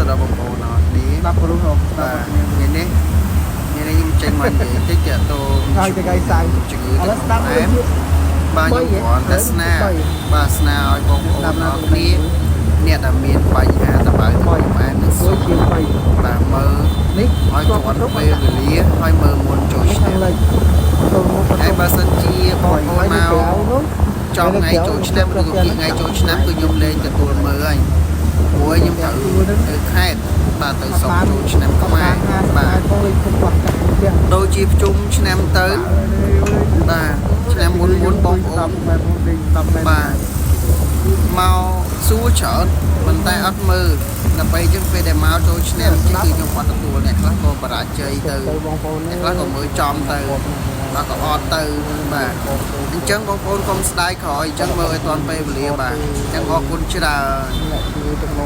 ដល់បងប្អូនអរគ្នា 10 ព្រោះ បាទថ្ងៃនេះខ្ញុំចេញមកនិយាយតិចតទៅជំងឺទឹកនោមផ្អែមបាទខ្ញុំគ្រាន់តែស្នើបាទស្នើឲ្យបងប្អូនអរគ្នាអ្នកដែលមានបញ្ហាតបៅទឹកនោមផ្អែមនឹងសុខបាទមើលនេះឲ្យគាត់ពេលវេលាឲ្យមើលមុនចូលឆ្នាំហើយបើសិនជាបងប្អូនមកចង់ថ្ងៃចូលឆ្នាំឬក៏ថ្ងៃចូលឆ្នាំគឺខ្ញុំលេងទទួលមើលហើយព្រោះខ្ញុំត្រូវទៅខេត្តបាទទៅសុំចូលឆ្នាំខ្មែរបាទដូចជាប្រជុំឆ្នាំទៅបាទឆ្នាំមុនបងប្អូនបាទមកសួរច្រើនប៉ុន្តែអត់មើលដើម្បីអញ្ចឹងពេលដែលមកចូលឆ្នាំគឺខ្ញុំអត់ទទួលអ្នកខ្លះក៏បរាជ័យទៅអ្នកខ្លះក៏មើលចំទៅបាទក៏អត់ទៅបាទអញ្ចឹងបងប្អូនកុំស្ដាយក្រោយអញ្ចឹងមើលឲ្យទាន់ពេលវេលាបាទអញ្ចឹងអរគុណច្រើន